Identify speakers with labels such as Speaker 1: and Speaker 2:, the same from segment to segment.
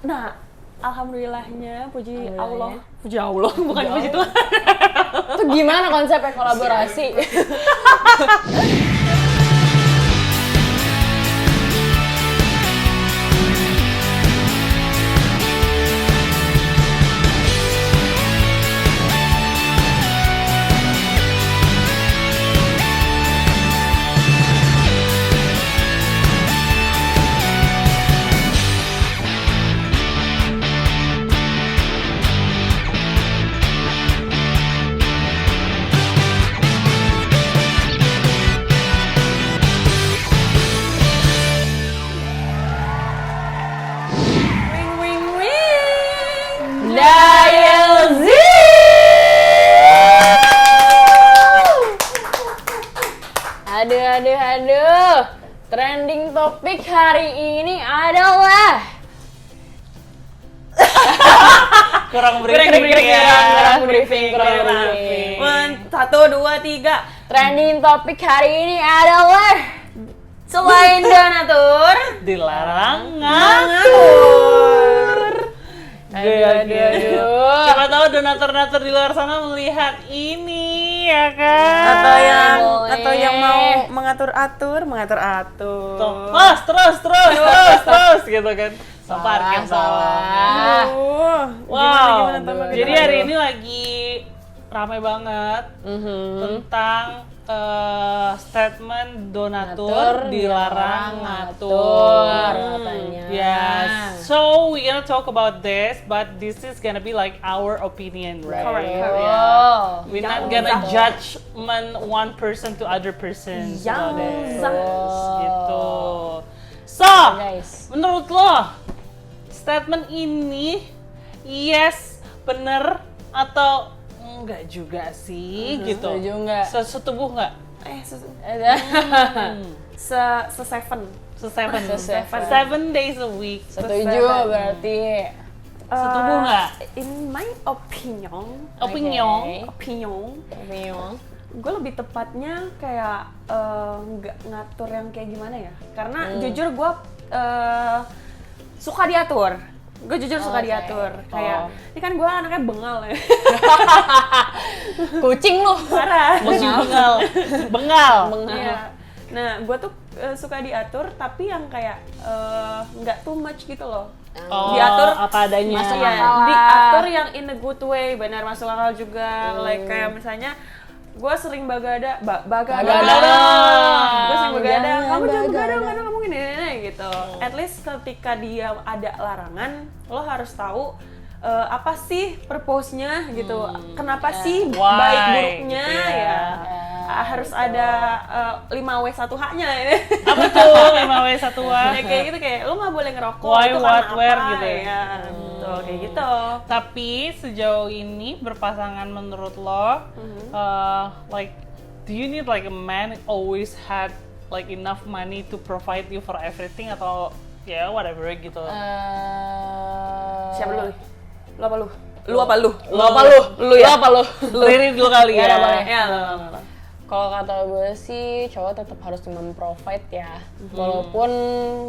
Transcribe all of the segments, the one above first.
Speaker 1: Nah, alhamdulillahnya, puji Allah,
Speaker 2: bukan puji Tuhan.
Speaker 3: Itu gimana konsepnya kolaborasi? Aduh. Trending topik hari ini adalah
Speaker 2: Kurang briefing.
Speaker 1: 1, 2, 3.
Speaker 3: Trending topik hari ini adalah
Speaker 1: Selain donatur,
Speaker 2: Dilarang
Speaker 1: ngatur.
Speaker 3: Aduh.
Speaker 2: Siapa tahu donatur-donatur di luar sana melihat ini, ya kan?
Speaker 1: Atau yang mau mengatur-atur.
Speaker 2: Terus gitu kan. Parkir
Speaker 3: salah.
Speaker 2: Wow.
Speaker 1: Gimana,
Speaker 2: Jadi hari ini lagi ramai banget tentang statement donatur dilarang ngatur.
Speaker 3: Katanya.
Speaker 2: Yes. So we gonna talk about this, but this is gonna be like our opinion, right?
Speaker 1: Correct.
Speaker 2: Yeah. We're not gonna judge one person to other person. Gitu. So,
Speaker 3: Guys.
Speaker 2: menurut lo statement ini yes bener atau enggak juga sih gitu?
Speaker 3: Setuju nggak?
Speaker 2: Setubuh nggak? Seven days a week.
Speaker 3: Setuju berarti.
Speaker 2: Setuju nggak?
Speaker 1: In my opinion,
Speaker 2: Opinion.
Speaker 1: gue lebih tepatnya kayak nggak ngatur yang kayak gimana ya. Karena jujur gue suka diatur. Gue jujur suka diatur. Kayak ini kan gue anaknya bengal ya.
Speaker 3: Kucing lu.
Speaker 1: Parah.
Speaker 2: Masih bengal.
Speaker 1: Iya. Nah, gue tuh suka diatur, tapi yang kayak nggak too much gitu loh. Diatur
Speaker 2: apa adanya.
Speaker 3: Masuk
Speaker 1: Iya,
Speaker 3: akal.
Speaker 1: diatur yang in a good way, benar masuk akal juga. Like kayak misalnya gue sering begadang. Gue sering begadang. Kamu jangan begadang karena kamu gini gitu. At least ketika dia ada larangan, lo harus tahu apa sih purpose-nya gitu. Kenapa sih
Speaker 2: Why,
Speaker 1: baik buruknya
Speaker 2: gitu ya.
Speaker 1: ya. Harus ada 5W1H-nya ini.
Speaker 2: Apa tuh 5W1H?
Speaker 1: Ya, kayak gitu, kayak lo nggak boleh ngerokok.
Speaker 2: Why,
Speaker 1: itu
Speaker 2: what,
Speaker 1: karena
Speaker 2: where
Speaker 1: apa,
Speaker 2: gitu ya.
Speaker 1: Betul, kayak gitu.
Speaker 2: Tapi sejauh ini berpasangan menurut lo, like, do you need like a man always had like enough money to provide you for everything atau ya whatever gitu?
Speaker 1: Siapa dulu? Lo apa lu? Lu apa lu?
Speaker 3: Lu ya?
Speaker 2: Riri dulu kali ya.
Speaker 3: Ya, boleh.
Speaker 1: Ya,
Speaker 3: Kalau kata gue sih cowok tetap harus memprovide ya. Walaupun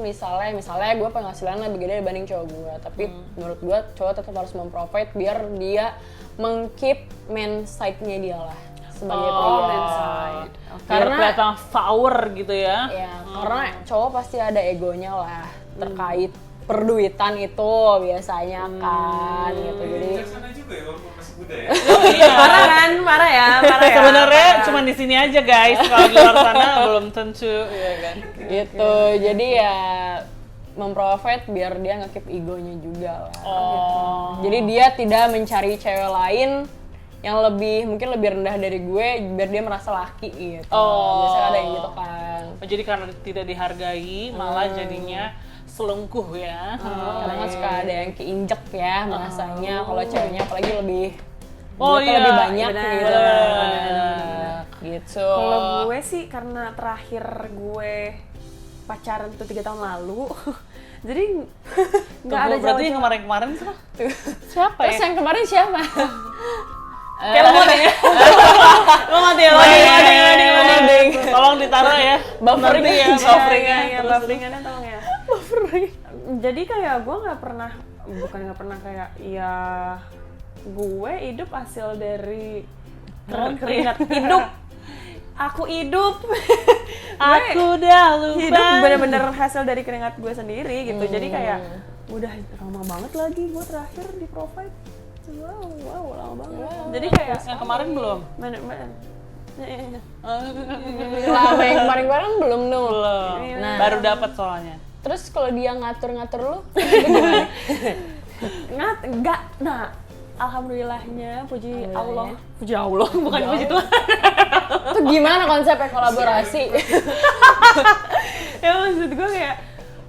Speaker 3: misalnya gue penghasilan lebih gede dibanding cowok gue, tapi menurut gue cowok tetap harus memprovide biar dia meng-keep man side-nya dia lah sebagai pria.
Speaker 1: man side.
Speaker 2: Karena kelihatan power gitu ya.
Speaker 3: Ya, karena cowok pasti ada egonya lah terkait perduitan itu biasanya kan gitu. Jadi
Speaker 4: Sana juga ya walaupun masih muda ya.
Speaker 1: parah ya.
Speaker 2: Sebenarnya cuma di sini aja guys, kalau di luar sana belum tentu, ya kan?
Speaker 3: gitu. Jadi ya memprovide biar dia nge-keep egonya juga lah. Jadi dia tidak mencari cewek lain yang mungkin lebih rendah dari gue biar dia merasa laki gitu. Biasanya ada yang gitu kan.
Speaker 2: Jadi karena tidak dihargai, malah jadinya selingkuh ya.
Speaker 3: Kadang kan suka ada yang keinjek ya merasanya kalau ceweknya apalagi lebih
Speaker 2: iya,
Speaker 3: lebih banyak
Speaker 1: benar,
Speaker 3: gitu.
Speaker 1: benar.
Speaker 3: Gitu.
Speaker 1: Kalau gue sih karena terakhir gue pacaran tuh 3 tahun lalu. Jadi nggak ada
Speaker 2: Berarti yang
Speaker 1: jauh.
Speaker 2: kemarin-kemarin siapa
Speaker 3: Terus
Speaker 2: ya?
Speaker 3: yang kemarin siapa?
Speaker 1: Kayak lo ya. Lo mati ya,
Speaker 3: Loading.
Speaker 2: Tolong ditaruh ya.
Speaker 3: Buffering
Speaker 2: Nanti ya,
Speaker 3: aja.
Speaker 2: bufferingan.
Speaker 1: Iya, bufferingannya tolong ya. Jadi kayak gue nggak pernah bukan nggak pernah kayak ya gue hidup hasil dari keringat hidup. Aku hidup.
Speaker 2: Aku udah lupa.
Speaker 1: Hidup bener-bener hasil dari keringat gue sendiri gitu. Jadi kayak udah lama banget lagi gue terakhir di provide. Wow, lama banget. Jadi kayak
Speaker 2: Yang kemarin belum?
Speaker 1: mana
Speaker 3: Lama yang kemarin-kemarin belum dong.
Speaker 2: Belum.
Speaker 3: Nah.
Speaker 2: Baru dapat soalnya.
Speaker 3: Terus kalau dia ngatur-ngatur lu,
Speaker 1: enggak. Nah, alhamdulillahnya puji Allah.
Speaker 3: Alhamdulillahnya.
Speaker 1: Puji Allah, bukan puji Tuhan.
Speaker 3: itu gimana konsepnya kolaborasi?
Speaker 1: Ya maksud gue kayak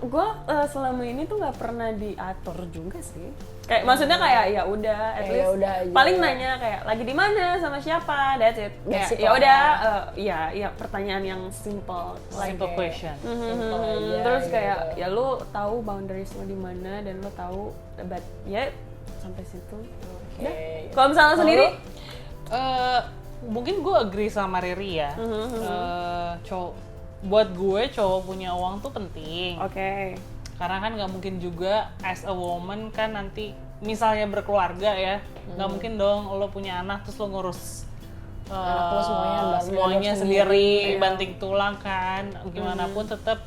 Speaker 1: gue selama ini tuh nggak pernah diatur juga sih. Kayak maksudnya kayak ya udah, at
Speaker 3: Ya
Speaker 1: least
Speaker 3: udah aja.
Speaker 1: paling nanya kayak lagi di mana sama siapa, that's it. Kayak
Speaker 3: Basic
Speaker 1: ya
Speaker 3: lah
Speaker 1: udah, ya pertanyaan yang simple.
Speaker 2: Simple question.
Speaker 3: Simple aja,
Speaker 1: Terus kayak
Speaker 3: gitu.
Speaker 1: ya lu tahu boundaries lo di mana dan lu tahu, but ya sampai situ. Udah. Kalau misalnya sendiri,
Speaker 2: Mungkin gue agree sama Riri ya. Buat gue cowok punya uang tuh penting.
Speaker 1: oke.
Speaker 2: Karena kan nggak mungkin juga as a woman kan nanti misalnya berkeluarga ya, nggak mungkin dong lo punya anak terus lo ngurus
Speaker 3: Anak lo semuanya
Speaker 2: sendiri,
Speaker 1: Iya.
Speaker 2: banting tulang kan, gimana pun tetap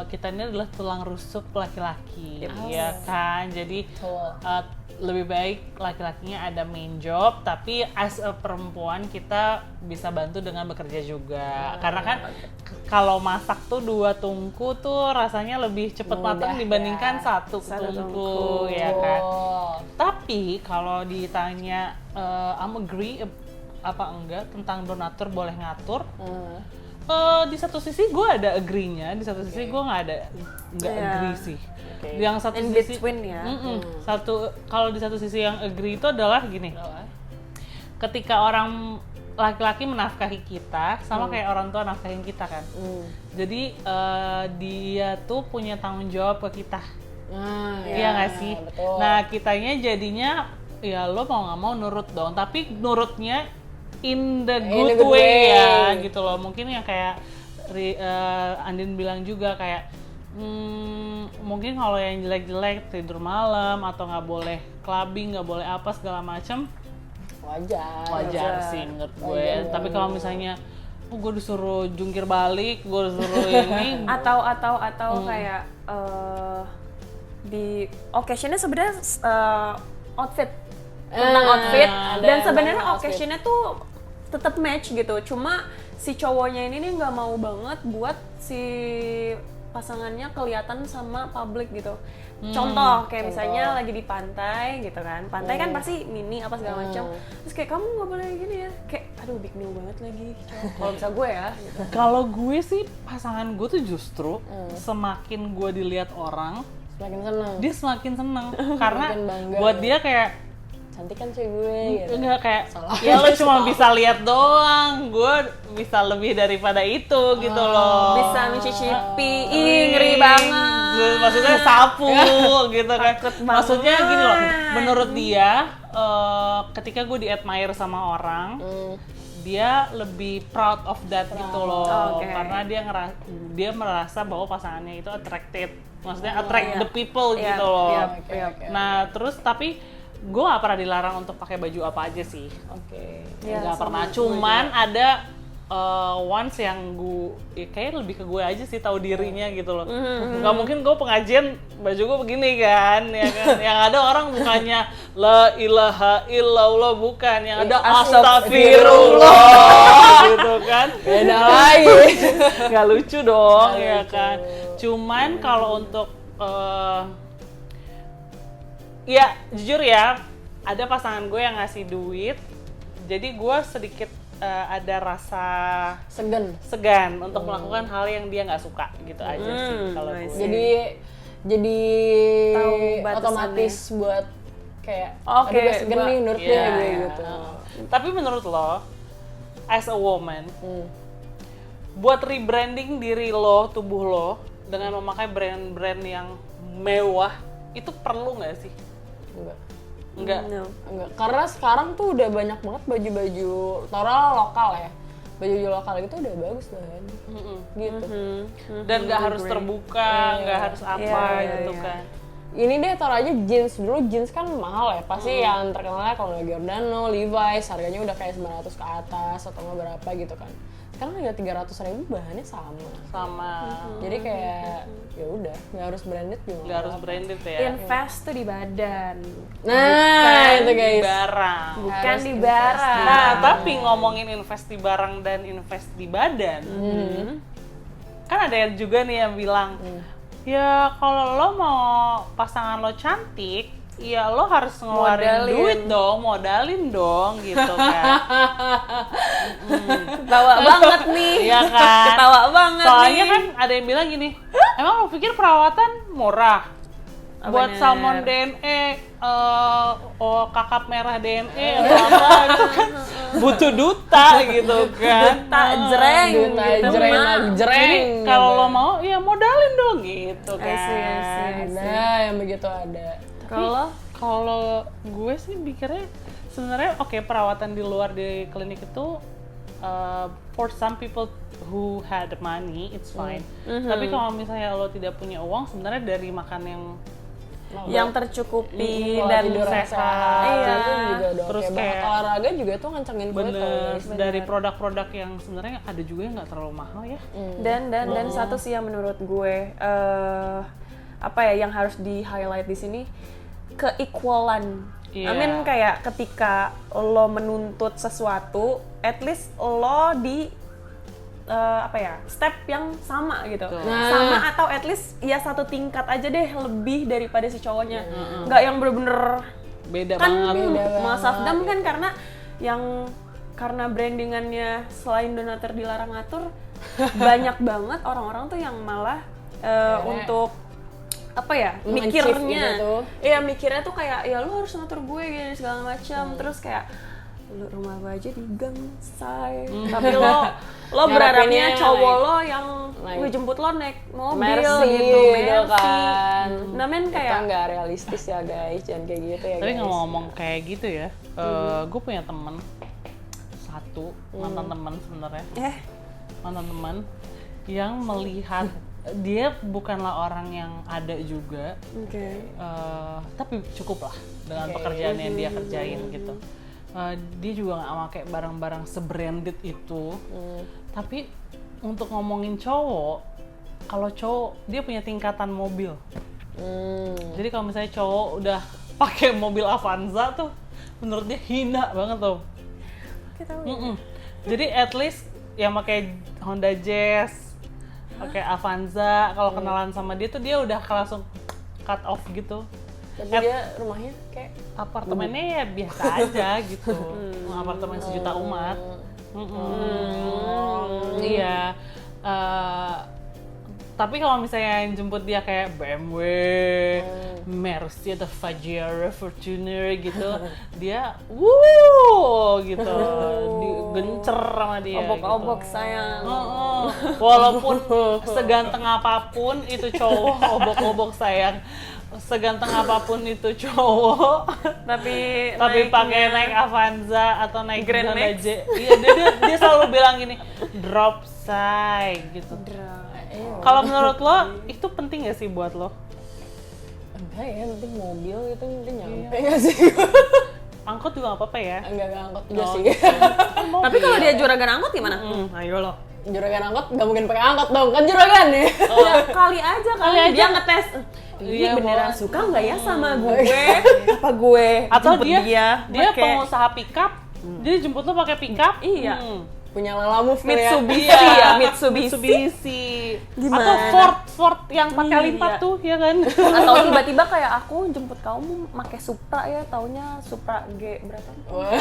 Speaker 2: kita ini adalah tulang rusuk laki-laki, ya kan. Jadi
Speaker 3: Betul.
Speaker 2: lebih baik laki-lakinya ada main job, tapi as a perempuan kita bisa bantu dengan bekerja juga. Karena kan kalau masak tuh 2 tungku tuh rasanya lebih cepet
Speaker 3: Mudah
Speaker 2: matang dibandingkan
Speaker 3: ya.
Speaker 2: satu
Speaker 1: Satu
Speaker 2: tungku,
Speaker 1: tungku.
Speaker 2: ya kan.
Speaker 3: Oh.
Speaker 2: Tapi kalau ditanya I'm agree apa enggak tentang donatur boleh ngatur, di satu sisi gue ada agree-nya, di satu sisi gue nggak
Speaker 1: Iya.
Speaker 2: agree sih.
Speaker 3: Oke.
Speaker 2: Yang satu
Speaker 1: In
Speaker 2: sisi
Speaker 1: between ya.
Speaker 2: kalau di satu sisi yang agree itu adalah gini, ketika orang laki-laki menafkahi kita sama kayak orang tua nafkahin kita kan. Jadi dia tuh punya tanggung jawab ke kita.
Speaker 3: Nah,
Speaker 2: Iya nggak sih?
Speaker 3: betul.
Speaker 2: Nah kitanya jadinya ya lo mau nggak mau nurut dong, tapi nurutnya in the good,
Speaker 3: good
Speaker 2: way ya
Speaker 3: way.
Speaker 2: gitu loh. Mungkin yang kayak Andin bilang juga kayak mungkin kalau yang jelek-jelek tidur malam atau nggak boleh clubbing, nggak boleh apa segala macem, wajar sih menurut gue.
Speaker 3: Wajar.
Speaker 2: Tapi kalau misalnya gue disuruh jungkir balik, gue disuruh ini
Speaker 1: atau kayak di occasionnya sebenarnya outfit tentang outfit
Speaker 3: ada
Speaker 1: dan
Speaker 3: yang
Speaker 1: sebenarnya
Speaker 3: ngomong outfit.
Speaker 1: occasionnya tuh tetap match gitu, cuma si cowoknya ini nih nggak mau banget buat si pasangannya kelihatan sama publik gitu. Contoh kayak misalnya lagi di pantai gitu kan, pantai kan pasti mini apa segala macam, terus kayak kamu nggak boleh gini ya, kayak aduh big no banget lagi cowok. Kalau misalnya gue ya gitu.
Speaker 2: Kalau gue sih pasangan gue tuh justru semakin gue dilihat orang,
Speaker 3: Semakin seneng.
Speaker 2: dia semakin seneng karena
Speaker 3: Semakin bangga.
Speaker 2: buat dia kayak
Speaker 3: Cantik kan cuy gue gitu.
Speaker 2: enggak kayak ya lo cuma bisa lihat doang, gue bisa lebih daripada itu gitu loh.
Speaker 1: Bisa mencicipi, ih ngeri banget.
Speaker 2: Maksudnya sapu gitu kan.
Speaker 1: Takut
Speaker 2: Maksudnya
Speaker 1: banget.
Speaker 2: gini loh, menurut dia ketika gue di-admire sama orang, dia lebih proud of that gitu loh.
Speaker 1: Oke.
Speaker 2: Karena dia merasa bahwa pasangannya itu attracted. Maksudnya attract the people
Speaker 1: Iya,
Speaker 2: gitu loh.
Speaker 1: iya,
Speaker 3: Oke,
Speaker 1: iya.
Speaker 3: oke.
Speaker 2: Nah, terus tapi gue gak pernah dilarang untuk pakai baju apa aja sih.
Speaker 3: Oke.
Speaker 1: Iya,
Speaker 2: Nggak
Speaker 1: sama
Speaker 2: pernah.
Speaker 1: gue
Speaker 2: Cuman ada once yang gue, kayak lebih ke gue aja sih tahu dirinya gitu loh. Nggak mungkin gue pengajian baju gue begini kan, ya kan. Yang ada orang bukannya la ilaha illallah, bukan. Yang ada astagfirullah gitu kan.
Speaker 3: Beda lagi.
Speaker 2: Nggak lucu dong, ya kan. Cuman kalau untuk ya jujur ya, ada pasangan gue yang ngasih duit, jadi gue sedikit ada rasa segan untuk melakukan hal yang dia nggak suka gitu aja sih kalau
Speaker 1: I
Speaker 2: gue.
Speaker 1: see.
Speaker 3: Jadi
Speaker 1: Tahu batasannya.
Speaker 3: otomatis buat kayak
Speaker 1: Oke,
Speaker 3: aduh gue segan
Speaker 1: gua-
Speaker 3: nih menurut
Speaker 2: Iya,
Speaker 3: dia gue
Speaker 2: iya.
Speaker 3: gitu.
Speaker 2: Tapi menurut lo, as a woman, buat rebranding diri lo, tubuh lo dengan memakai brand-brand yang mewah, itu perlu nggak sih? Enggak.
Speaker 1: No.
Speaker 3: Enggak, karena sekarang tuh udah banyak banget baju-baju taruhlah lokal ya. Baju-baju lokal gitu udah bagus kan. Gitu.
Speaker 2: Dan nggak harus terbuka, nggak harus apa
Speaker 1: Iya, iya,
Speaker 2: gitu
Speaker 1: iya.
Speaker 2: kan.
Speaker 3: ini deh taruh aja jeans. Dulu jeans kan mahal ya, pasti yang terkenalnya kalau nggak Giordano, Levi's harganya udah kayak 900 ke atas atau nggak berapa gitu kan. Sekarang harga 300.000 bahannya sama. Jadi kayak ya udah nggak harus branded juga.
Speaker 2: Nggak harus branded ya.
Speaker 1: Invest tuh di badan,
Speaker 3: Nah itu guys.
Speaker 2: Barang.
Speaker 1: bukan
Speaker 3: Harus
Speaker 1: di
Speaker 3: invest
Speaker 1: barang.
Speaker 2: Nah, tapi ngomongin invest di barang dan invest di badan, kan ada yang juga nih yang bilang, ya kalau lo mau pasangan lo cantik, ya lo harus ngeluarin duit dong, modalin dong, gitu kan.
Speaker 1: Ketawa banget nih.
Speaker 2: Iya kan?
Speaker 1: Ketawa banget
Speaker 2: Soalnya
Speaker 1: nih.
Speaker 2: kan ada yang bilang gini, emang lo pikir perawatan murah? Buat
Speaker 1: bener.
Speaker 2: salmon DNA, kakap merah DNA atau apa gitu kan, butuh duta gitu kan.
Speaker 1: Tak jreng
Speaker 3: Duta
Speaker 1: gitu,
Speaker 3: jreng
Speaker 1: Mak.
Speaker 3: lagi jreng.
Speaker 2: Jadi kalau lo mau, ya modalin dong gitu
Speaker 1: I see, I
Speaker 2: kan.
Speaker 1: see.
Speaker 3: Ada yang begitu ada.
Speaker 2: Kalau gue sih pikirnya sebenarnya oke, perawatan di luar di klinik itu for some people who had money it's fine. Tapi kalau misalnya lo tidak punya uang, sebenarnya dari makan
Speaker 1: yang tercukupi
Speaker 3: Pola
Speaker 1: dan
Speaker 3: tidur yang
Speaker 1: sehat.
Speaker 3: Iya.
Speaker 1: Iya.
Speaker 3: Itu juga udah
Speaker 2: Terus
Speaker 3: oke banget.
Speaker 2: kayak-
Speaker 3: Olahraga juga tuh ngencengin kulit tuh
Speaker 2: bener
Speaker 3: guys.
Speaker 2: dari produk-produk yang sebenarnya ada juga yang nggak terlalu mahal ya.
Speaker 1: Dan satu sih yang menurut gue apa ya yang harus di highlight di sini, keequalan.
Speaker 2: Iya.
Speaker 1: I mean kayak ketika lo menuntut sesuatu, at least lo di apa ya, step yang sama gitu. Sama atau at least ya satu tingkat aja deh lebih daripada si cowoknya. Nggak yang bener-bener
Speaker 2: Beda
Speaker 1: kan
Speaker 2: banget.
Speaker 1: Mas Afdam kan karena brandingannya selain donatur dilarang ngatur, banyak banget orang-orang tuh yang malah untuk apa ya,
Speaker 3: Mengachieve
Speaker 1: mikirnya
Speaker 3: gitu tuh.
Speaker 1: iya mikirnya tuh kayak ya lu harus ngatur gue gini segala macam. Terus kayak lu rumah gue aja di gang say, tapi lo berharapnya
Speaker 3: Ngarepinnya
Speaker 1: cowok lo yang
Speaker 3: naik-
Speaker 1: ngejemput lo naik mobil
Speaker 3: Mercy
Speaker 1: gitu,
Speaker 3: gitu kan.
Speaker 1: Nah men
Speaker 3: Itu
Speaker 1: kayak
Speaker 3: nggak realistis ya guys, jangan kayak gitu ya
Speaker 2: Tapi
Speaker 3: guys.
Speaker 2: ngomong kayak gitu ya, gue punya temen satu, mantan teman sebenarnya, mantan teman yang melihat dia bukanlah orang yang ada juga, tapi cukup lah dengan pekerjaan yang dia kerjain gitu. Dia juga nggak pakai barang-barang sebranded itu, tapi untuk ngomongin cowok, kalau cowok dia punya tingkatan mobil. Jadi kalau misalnya cowok udah pakai mobil Avanza tuh, menurut dia hina banget tuh. Jadi at least yang pakai Honda Jazz, pakai Avanza, kalau kenalan sama dia tuh dia udah langsung cut off gitu.
Speaker 3: Tapi dia rumahnya kayak
Speaker 2: Apartemennya ya biasa aja gitu, apartemen sejuta umat. Iya. Tapi kalau misalnya yang jemput dia kayak BMW, Mercy atau Fajera, Fortuner gitu, dia gitu, digencer sama dia.
Speaker 1: obok-obok sayang.
Speaker 2: Walaupun seganteng apapun itu cowok, obok-obok sayang. Seganteng apapun itu cowok,
Speaker 1: tapi
Speaker 2: pakai naik Avanza atau naik
Speaker 1: Grand
Speaker 2: Honda
Speaker 1: Max.
Speaker 2: J. Iya, dia selalu bilang gini, drop say gitu. Kalau menurut lo itu penting gak sih buat lo?
Speaker 3: enggak ya, penting mobil gitu, penting nyampe
Speaker 2: Iya.
Speaker 3: nggak sih?
Speaker 2: Angkot juga gak apa-apa ya?
Speaker 3: Enggak angkot juga sih.
Speaker 1: Tapi kalau dia juragan angkot gimana? Ayo lo.
Speaker 3: Juragan angkot nggak mungkin pakai angkot dong, kan juragan ya.
Speaker 1: Ya, kali aja dia ngetes.
Speaker 2: Iya,
Speaker 1: Ini beneran
Speaker 2: boleh.
Speaker 1: suka nggak ya sama gue? Apa gue?
Speaker 2: Atau
Speaker 1: jemput
Speaker 2: dia
Speaker 1: pakai
Speaker 2: pengusaha pickup, dia jemput lo pakai pickup.
Speaker 1: Iya.
Speaker 3: Punya Lala Move kali ya.
Speaker 1: Mitsubishi ya, Mitsubishi.
Speaker 2: Mitsubishi.
Speaker 1: Gimana?
Speaker 2: Atau Ford yang pakai
Speaker 1: Iya.
Speaker 2: lipat tuh, ya kan?
Speaker 1: Atau tiba-tiba kayak aku jemput kamu pakai Supra ya, taunya Supra G berapa?
Speaker 3: Wah,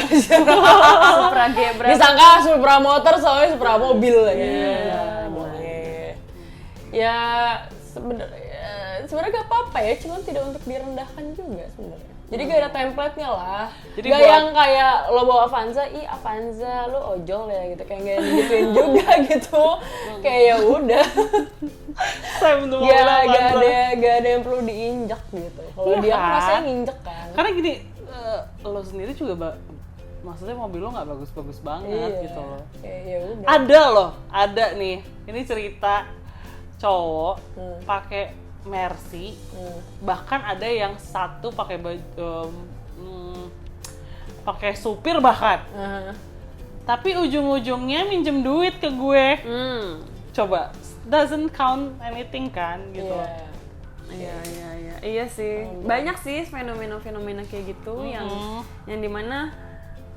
Speaker 1: Supra G berapa?
Speaker 3: disangka Supra motor soalnya Supra mobil ya. Boleh. Ya sebenarnya gak apa-apa ya, cuma tidak untuk direndahkan juga sebenarnya. Jadi gak ada template-nya lah.
Speaker 2: Jadi
Speaker 3: Gak
Speaker 2: buat-
Speaker 3: yang kayak lo bawa Avanza, ih Avanza lo ojol ya gitu, kayak gak digituin juga gitu. Kayak ya udah.
Speaker 2: Saya belum mau
Speaker 3: Ya
Speaker 2: bilang
Speaker 3: gak ada yang perlu diinjak gitu. Kalau
Speaker 2: Iya
Speaker 3: dia kan
Speaker 2: kan?
Speaker 3: rasanya nginjek kan.
Speaker 2: Karena gini, lo sendiri juga maksudnya mobil lo nggak bagus-bagus banget gitu loh.
Speaker 3: Kayak ya udah.
Speaker 2: Ada loh, ada nih. Ini cerita cowok pakai mercy, bahkan ada yang satu pakai pakai supir bahkan. Tapi ujung-ujungnya minjem duit ke gue. Coba, doesn't count anything kan gitu.
Speaker 1: Iya sih. Banyak sih fenomena-fenomena kayak gitu yang dimana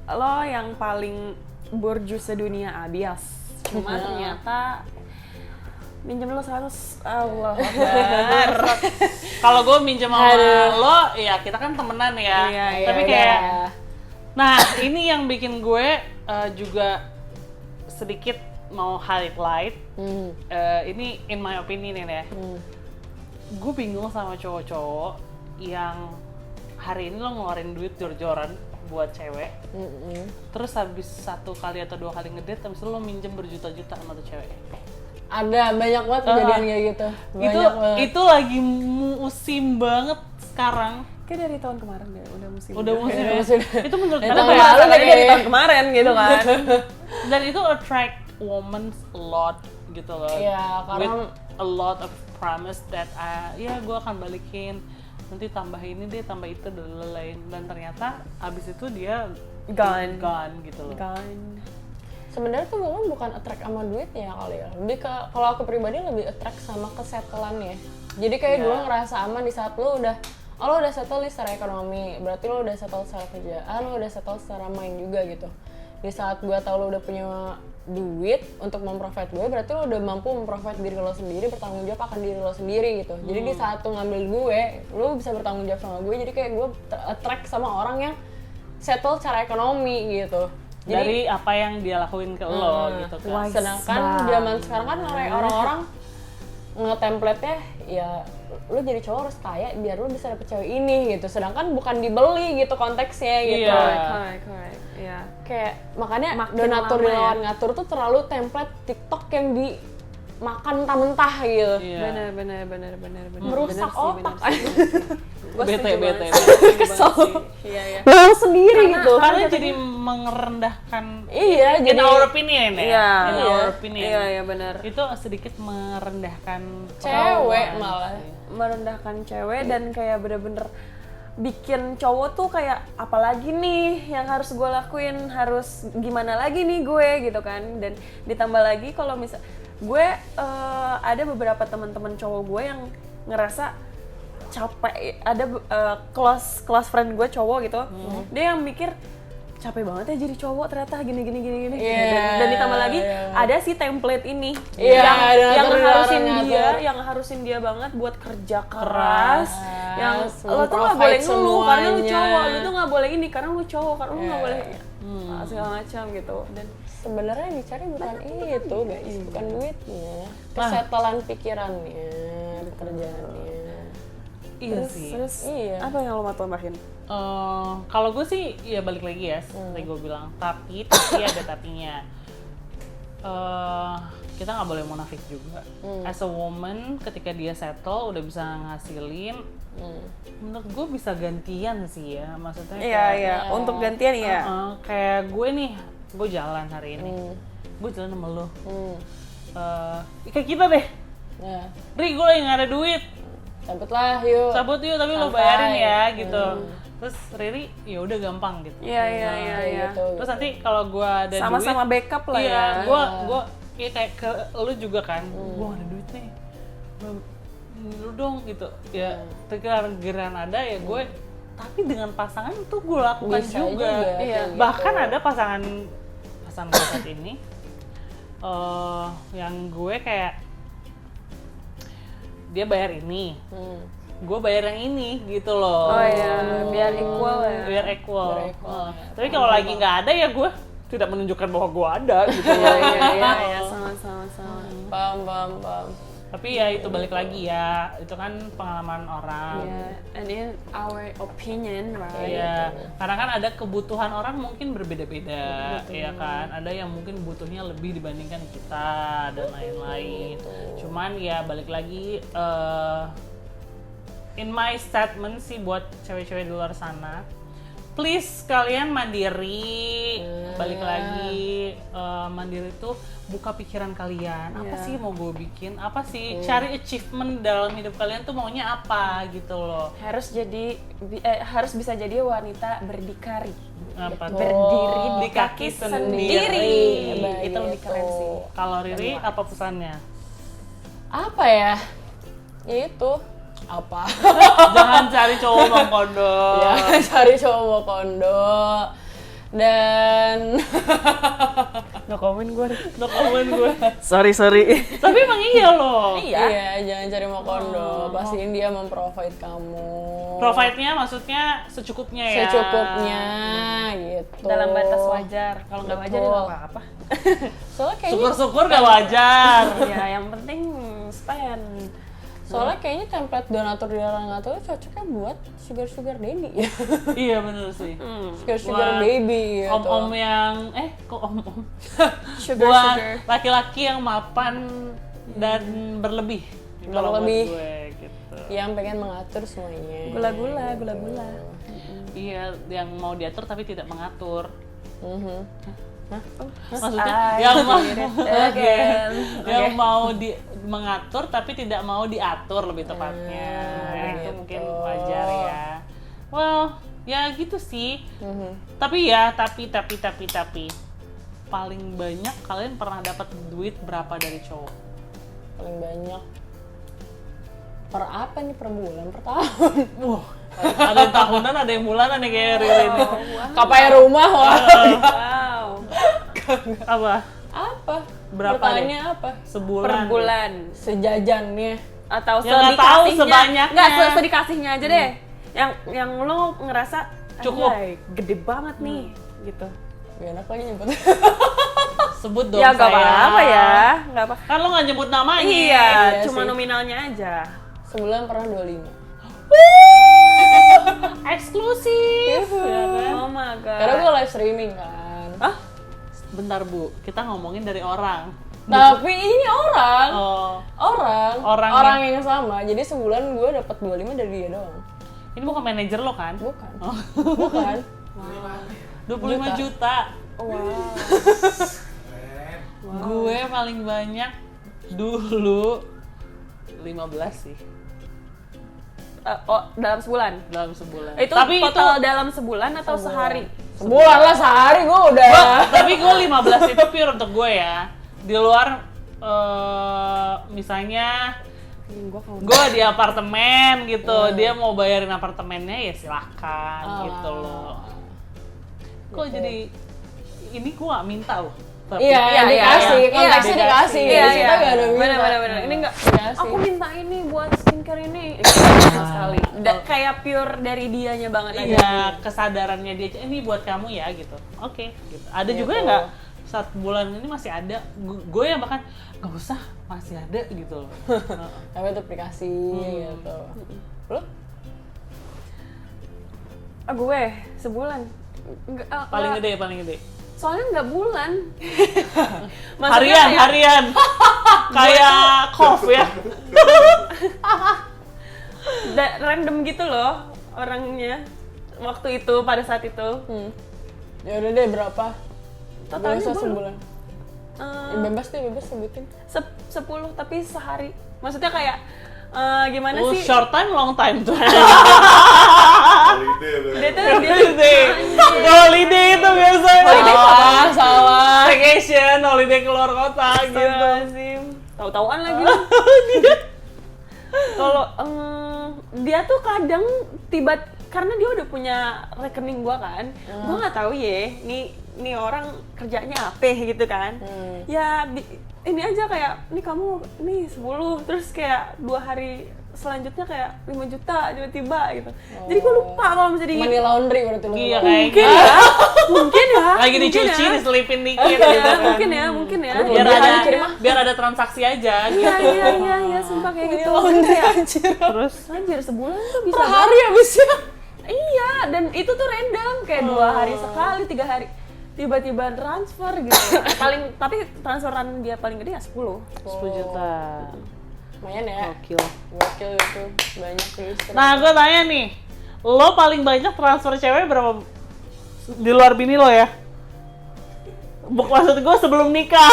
Speaker 1: lo yang paling borju sedunia bias. Cuma ternyata minjem lo 100, Allah Akbar.
Speaker 2: Kalau gue minjem sama lo, ya kita kan temenan ya. Tapi kayak, nah ini yang bikin gue juga sedikit mau highlight. Ini in my opinion ya. Gue bingung sama cowok-cowok yang hari ini lo ngeluarin duit jor-joran buat cewek, terus habis 1 kali atau 2 kali ngedate, habis itu lo minjem berjuta-juta sama tuh cewek.
Speaker 3: Ada banyak banget kejadian kayak gitu.
Speaker 2: Itu lagi musim banget sekarang.
Speaker 1: Kayak dari tahun kemarin deh, udah musim.
Speaker 2: Itu menurut
Speaker 1: Karena
Speaker 2: gue
Speaker 1: bahasannya dari tahun kemarin gitu kan.
Speaker 2: dan itu attract women a lot gitu loh.
Speaker 3: Iya, karena
Speaker 2: with a lot of promise that ya gue akan balikin, nanti tambah ini deh, tambah itu dan lain, dan ternyata abis itu dia
Speaker 1: Gone
Speaker 2: gitu loh.
Speaker 3: sebenarnya tuh bukan attract sama duitnya kali ya. Lebih ke, kalau aku pribadi lebih attract sama kesetelannya. Jadi kayak gue ngerasa aman di saat lo udah settle secara ekonomi, berarti lo udah settle secara kerjaan, lo udah settle secara mind juga gitu. Di saat gue tau lo udah punya duit untuk memprovide gue, berarti lo udah mampu memprovide diri lo sendiri, bertanggung jawab akan diri lo sendiri gitu. Jadi di saat lo ngambil gue, lo bisa bertanggung jawab sama gue. Jadi kayak gue attract sama orang yang settle secara ekonomi gitu. Jadi,
Speaker 2: dari apa yang dia lakuin ke lo gitu kan.
Speaker 3: Sedangkan zaman sekarang kan orang-orang nge-template-nya ya lu jadi cowok harus kaya biar lu bisa dapet cewek ini gitu. Sedangkan bukan dibeli gitu konteksnya gitu.
Speaker 1: Correct. Iya.
Speaker 3: Kayak makanya
Speaker 1: Makin
Speaker 3: donatur
Speaker 1: lama
Speaker 3: di lawan ngatur tuh terlalu template TikTok yang dimakan mentah-mentah gitu.
Speaker 2: Iya.
Speaker 1: Bener.
Speaker 3: Merusak otak.
Speaker 2: Bete.
Speaker 3: Kesel.
Speaker 1: Iya.
Speaker 3: Lu sendiri gitu.
Speaker 2: Karena jadi merendahkan.
Speaker 3: Iya,
Speaker 2: In
Speaker 3: jadi
Speaker 2: our opinion ya.
Speaker 1: Iya.
Speaker 2: In our opinion.
Speaker 1: Iya benar.
Speaker 2: Itu sedikit merendahkan
Speaker 3: cewek
Speaker 2: perempuan.
Speaker 3: malah.
Speaker 1: Merendahkan cewek dan kayak bener-bener bikin cowok tuh kayak apalagi nih yang harus gue lakuin, harus gimana lagi nih gue gitu kan. Dan ditambah lagi kalau misal gue ada beberapa teman-teman cowok gue yang ngerasa capek, ada close friend gue cowok gitu, dia yang mikir capek banget ya jadi cowok ternyata gini. Dan ditambah lagi ada si template ini yang harusin dia banget buat kerja keras, yang lo tuh nggak boleh ngeluh karena lu cowok, lu tuh nggak boleh ini karena lu cowok, karena lu nggak boleh segala macam gitu. Dan
Speaker 3: sebenarnya yang dicari bukan itu guys, bukan duitnya, kesetelan pikirannya, kerjaannya.
Speaker 1: terus apa yang lo mau tambahin?
Speaker 2: Kalau gue sih ya balik lagi ya seperti gue bilang, tapi ada tapinya. Kita nggak boleh munafik juga. As a woman, ketika dia settle udah bisa ngasilin, menurut gue bisa gantian sih ya, maksudnya.
Speaker 1: Iya. Untuk gantian ya.
Speaker 2: Kayak gue nih, gue jalan hari ini, gue jalan sama lo. Kayak kita deh. Ri, gue lagi nggak ada duit. Cabut yuk, tapi lo bayarin ya gitu. Terus Riri ya udah gampang gitu.
Speaker 1: Iya.
Speaker 2: Terus nanti kalau gue ada
Speaker 1: Sama-sama
Speaker 2: duit,
Speaker 1: backup lah ya.
Speaker 2: gue ya kayak ke lu juga kan. Gue ada duit nih, lu dong gitu. Ya geran ada ya gue. Tapi dengan pasangan itu gue lakukan juga.
Speaker 1: Iya.
Speaker 2: Bahkan ada pasangan gue saat ini yang gue kayak dia bayar ini, gue bayar yang ini gitu loh.
Speaker 1: Oh iya, biar equal ya.
Speaker 2: Biar equal. Tapi kalau lagi nggak ada ya gue tidak menunjukkan bahwa gue ada gitu.
Speaker 1: Iya, sama-sama.
Speaker 3: Paham.
Speaker 2: Tapi ya itu balik lagi ya, itu kan pengalaman orang.
Speaker 1: Iya, and in our opinion, right?
Speaker 2: Iya, karena kan ada kebutuhan orang mungkin berbeda-beda, ya kan. Ada yang mungkin butuhnya lebih dibandingkan kita dan lain-lain. Cuman ya balik lagi, in my statement sih buat cewek-cewek di luar sana, please kalian mandiri. Balik lagi, mandiri tuh buka pikiran kalian. Apa sih mau gue bikin? Apa sih cari achievement dalam hidup kalian tuh maunya apa gitu loh.
Speaker 1: Harus bisa jadi wanita berdikari.
Speaker 2: Apa tuh?
Speaker 1: Berdiri
Speaker 2: di kaki
Speaker 1: sendiri.
Speaker 3: Baik,
Speaker 1: Itu lebih keren
Speaker 3: gitu.
Speaker 1: sih.
Speaker 2: Kalau Riri apa pesannya?
Speaker 3: Apa ya? Ya itu apa?
Speaker 2: Jangan cari cowok bang kondo.
Speaker 3: Ya, cari cowok mau kondo. Dan
Speaker 1: No comment gue.
Speaker 2: No comment gue.
Speaker 1: Sorry.
Speaker 2: Tapi emang iya loh.
Speaker 3: iya, jangan cari mau kondo. Pastiin dia memprovide kamu.
Speaker 2: Provide-nya maksudnya secukupnya ya.
Speaker 3: Secukupnya gitu.
Speaker 1: Dalam batas wajar. Kalau nggak wajar ya
Speaker 3: Betul.
Speaker 1: nggak apa-apa.
Speaker 3: Soalnya kayaknya
Speaker 2: Syukur-syukur gak wajar.
Speaker 1: Ya yang penting spend.
Speaker 3: Soalnya kayaknya template donatur donatur itu cocoknya buat sugar daddy ya.
Speaker 2: Iya bener sih.
Speaker 3: Sugar
Speaker 2: Buat
Speaker 3: baby gitu.
Speaker 2: Om-om yang kok om-om?
Speaker 1: Sugar.
Speaker 2: Buat laki-laki yang mapan dan berlebih. Kalau buat
Speaker 3: Berlebih.
Speaker 2: gue gitu.
Speaker 3: Yang pengen mengatur semuanya.
Speaker 1: Gula-gula.
Speaker 2: Iya, yang mau diatur tapi tidak mengatur. Maksudnya
Speaker 1: I
Speaker 2: yang mau
Speaker 1: did it again.
Speaker 2: yang mau mengatur tapi tidak mau diatur lebih tepatnya. Itu
Speaker 3: gitu.
Speaker 2: mungkin wajar ya. Well, ya gitu sih. Tapi paling banyak kalian pernah dapat duit berapa dari cowok?
Speaker 3: Paling banyak. Per apa nih, per bulan, per tahun?
Speaker 2: Ada yang tahunan, ada yang bulanan nih kayak Riri ini.
Speaker 3: Kapai rumah wah.
Speaker 1: Wow.
Speaker 2: Apa?
Speaker 3: Apa?
Speaker 2: Berapa
Speaker 3: Pertanyaannya apa?
Speaker 2: Sebulan.
Speaker 1: Per bulan.
Speaker 3: Sejajannya.
Speaker 1: Atau
Speaker 2: Ya, nggak tahu
Speaker 1: sedikasihnya.
Speaker 2: sebanyaknya.
Speaker 1: Nggak, sedikasihnya aja deh. Yang lo ngerasa
Speaker 2: Cukup.
Speaker 1: "Anjay, gede banget nih gitu.
Speaker 3: Gak enak lagi nyebut.
Speaker 2: Sebut dong
Speaker 1: Ya nggak
Speaker 2: sayang.
Speaker 1: apa-apa ya, nggak apa.
Speaker 2: Kan lo nggak nyebut namanya.
Speaker 1: Iya,
Speaker 3: Iya
Speaker 1: cuma
Speaker 3: sih.
Speaker 1: nominalnya aja.
Speaker 3: Sebulan pernah 25.
Speaker 2: Eksklusif. Ya kan?
Speaker 1: Oh my god.
Speaker 3: Karena gue live streaming kan.
Speaker 1: Hah?
Speaker 2: Bentar Bu, kita ngomongin dari orang.
Speaker 3: Tapi ini orang.
Speaker 2: Oh,
Speaker 3: Orang yang sama. Jadi sebulan gue dapat 25 dari dia doang.
Speaker 2: ini bukan manajer lo kan?
Speaker 3: Bukan.
Speaker 2: Oh.
Speaker 3: Bukan.
Speaker 2: 25 juta.
Speaker 1: Wow.
Speaker 2: Gue paling banyak dulu 15 sih
Speaker 1: Dalam sebulan.
Speaker 2: dalam sebulan.
Speaker 1: Itu
Speaker 2: tapi
Speaker 1: total
Speaker 2: itu
Speaker 1: dalam sebulan atau sehari?
Speaker 3: Sebulan lah, sehari gue udah.
Speaker 2: tapi gue 15 itu pure untuk gue ya. Di luar misalnya gue di apartemen gitu, dia mau bayarin apartemennya ya silahkan gitu loh. Kok jadi ini gue gak minta loh. Tapi
Speaker 3: Iya, dikasih.
Speaker 1: iya.
Speaker 3: Konteksnya
Speaker 2: Iya,
Speaker 3: dikasih.
Speaker 1: Iya,
Speaker 3: Kita gak ada minta.
Speaker 1: Bener. Ini nggak.
Speaker 3: Dikasih.
Speaker 1: Aku minta ini buat skincare ini. Sama sekali. Kayak pure dari dianya banget aja.
Speaker 2: Iya, kesadarannya dia ini buat kamu ya gitu. Oke, gitu. Ada juga yang nggak saat bulan ini masih ada. Gue yang bahkan nggak usah masih ada gitu loh.
Speaker 3: Tapi itu aplikasi gitu. Lu?
Speaker 1: Gue sebulan.
Speaker 2: Paling gede.
Speaker 1: Soalnya nggak bulan.
Speaker 2: Harian. Kayak kof ya.
Speaker 1: Random gitu loh orangnya. Waktu itu, pada saat itu.
Speaker 3: Ya udah deh, berapa?
Speaker 1: Totalnya
Speaker 3: Gak usah
Speaker 1: belum.
Speaker 3: sebulan. Ya, bebas sebutin.
Speaker 1: 10 tapi sehari. Maksudnya kayak gimana
Speaker 2: Oh,
Speaker 1: sih?
Speaker 2: short time, long time tuh.
Speaker 1: Dia tuh
Speaker 2: Holiday itu biasanya.
Speaker 3: Salah.
Speaker 2: Vacation, holiday keluar kota gitu.
Speaker 1: Astagfirullahaladzim. Tahu-tahuan lagi lu. Kalau dia tuh kadang karena dia udah punya rekening gua kan, gua nggak tahu ya, nih orang kerjanya apa gitu kan. Ya ini aja kayak, nih kamu nih 10, terus kayak 2 hari selanjutnya kayak 5 juta tiba-tiba gitu. Jadi gua lupa kalau misalnya
Speaker 3: Money laundry berarti lu.
Speaker 2: Iya
Speaker 3: ngomong.
Speaker 2: kayaknya.
Speaker 1: mungkin ya.
Speaker 2: Lagi
Speaker 1: mungkin
Speaker 2: dicuci,
Speaker 1: ya.
Speaker 2: diselipin dikit
Speaker 1: Iya,
Speaker 2: gitu kan.
Speaker 1: mungkin ya.
Speaker 2: Biar ada transaksi aja gitu.
Speaker 1: Iya, sumpah kayak gitu.
Speaker 2: Terus
Speaker 1: Anjir, sebulan tuh bisa
Speaker 3: Per hari habisnya.
Speaker 1: Iya, dan itu tuh random kayak 2 hari sekali, 3 hari tiba-tiba transfer gitu. Tapi transferan dia paling gede ya 10.
Speaker 2: 10 juta.
Speaker 3: Lumayan ya.
Speaker 2: Gokil.
Speaker 3: Gokil itu. Banyak sih.
Speaker 2: Nah, gue tanya nih, lo paling banyak transfer cewek berapa di luar bini lo ya. Maksud gue sebelum nikah.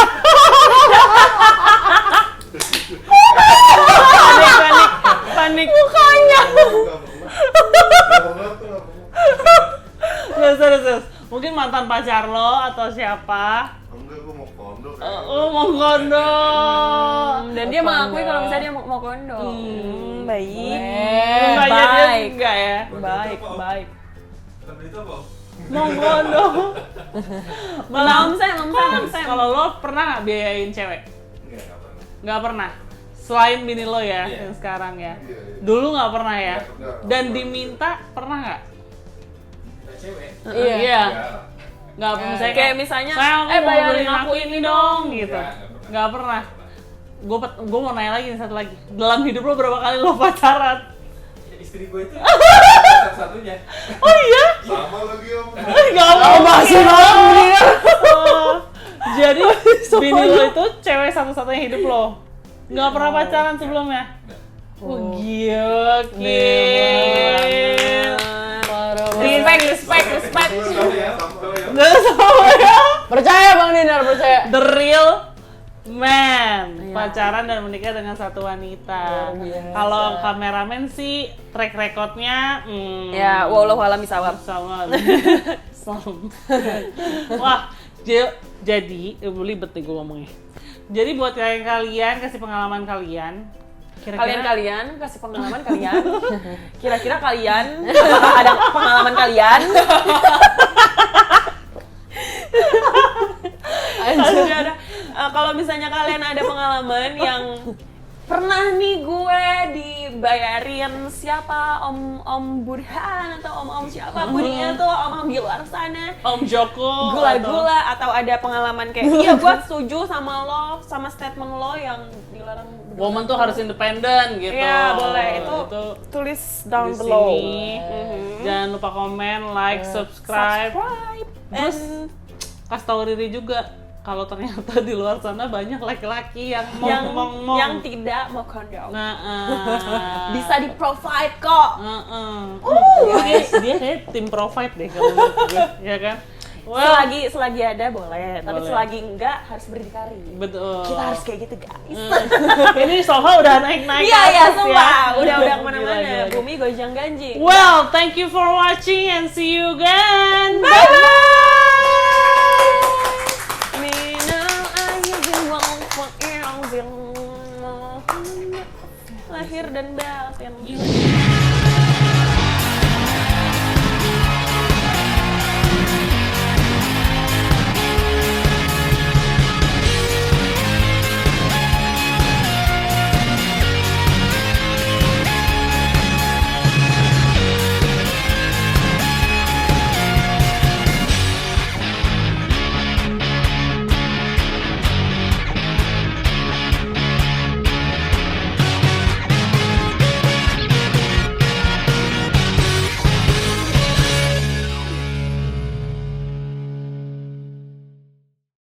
Speaker 2: panik mukanya. Nggak serius. Mungkin mantan pacar lo atau siapa?
Speaker 5: Enggak, gue mau kondo.
Speaker 2: Oh, mau kondo.
Speaker 1: Dan dia mengakui kalau misalnya dia mau kondo. Baik.
Speaker 2: Mukanya dia
Speaker 1: Baik.
Speaker 2: enggak ya?
Speaker 1: Baik, baik.
Speaker 4: Tapi itu apa?
Speaker 2: Mau kondo.
Speaker 1: Mamsem.
Speaker 2: Kalau lo pernah nggak biayain cewek?
Speaker 5: Enggak pernah.
Speaker 2: Nggak pernah. Selain bini lo ya,
Speaker 4: Iya.
Speaker 2: yang sekarang ya.
Speaker 5: Iya.
Speaker 2: Dulu nggak pernah ya.
Speaker 5: Nggak pernah.
Speaker 2: Dan diminta pernah nggak?
Speaker 4: Kita cewek.
Speaker 3: Iya.
Speaker 2: Iya.
Speaker 5: Enggak.
Speaker 2: Nggak pernah. Misalnya
Speaker 1: Kayak misalnya,
Speaker 2: sayang, aku mau
Speaker 1: bayarin
Speaker 2: beliin
Speaker 1: aku ini
Speaker 2: dong, gitu.
Speaker 4: Nggak
Speaker 2: Nggak pernah. Gue mau nanya lagi nih, satu lagi. Dalam hidup lo berapa kali lo pacaran?
Speaker 4: Ya, istri gue itu satu-satunya.
Speaker 2: Oh iya?
Speaker 5: Sama lagi om.
Speaker 2: Nggak mau.
Speaker 3: Masih banget.
Speaker 2: Oh, jadi bini lo itu cewek satu-satunya hidup lo? Nggak pernah pacaran sebelumnya? Oh, gila, Kim.
Speaker 1: Respect.
Speaker 5: Sama ya.
Speaker 2: Nggak sama ya?
Speaker 3: Percaya Bang Dinar, percaya.
Speaker 2: The real man, pacaran dan menikah dengan satu wanita.
Speaker 3: Luar biasa.
Speaker 2: Kalau kameramen sih track recordnya,
Speaker 1: Ya, wallahualam bisawab.
Speaker 2: sama. Wah, jadi belibet nih gue ngomongnya. Jadi buat kalian kasih pengalaman kalian.
Speaker 1: Kalian kasih pengalaman kalian. Kira-kira kalian apakah ada pengalaman kalian? Ada. Kalau misalnya kalian ada pengalaman yang pernah nih gue dibayarin siapa om Burhan atau om siapapun itu, om di luar sana,
Speaker 2: Om Joko
Speaker 1: gula-gula, atau ada pengalaman kayak iya gue setuju sama lo, sama statement lo yang dilarang
Speaker 2: woman tuh harus independen gitu.
Speaker 1: Iya, boleh. Itu tulis down
Speaker 2: di
Speaker 1: below.
Speaker 2: sini. Jangan lupa komen, like, subscribe. Terus kasih tahu Riri juga kalau ternyata di luar sana banyak laki-laki yang mong.
Speaker 1: yang tidak mau kondom.
Speaker 2: Nah,
Speaker 1: Bisa di provide kok.
Speaker 2: dia kayak tim provide deh kalau menurut gue, ya kan? Well,
Speaker 1: Selagi ada boleh, tapi
Speaker 2: Boleh.
Speaker 1: selagi enggak harus berdikari.
Speaker 2: betul.
Speaker 1: Kita harus kayak gitu, guys.
Speaker 2: Ini sofa udah naik-naik.
Speaker 1: Iya,
Speaker 2: ke atas
Speaker 1: sumpah.
Speaker 2: ya.
Speaker 1: Udah
Speaker 2: Gila,
Speaker 1: kemana-mana.
Speaker 2: gila.
Speaker 1: Bumi gojang ganjing.
Speaker 2: Well, thank you for watching and see you again.
Speaker 1: Bye-bye. Minal aidin wal fa'i'in. Lahir dan batin.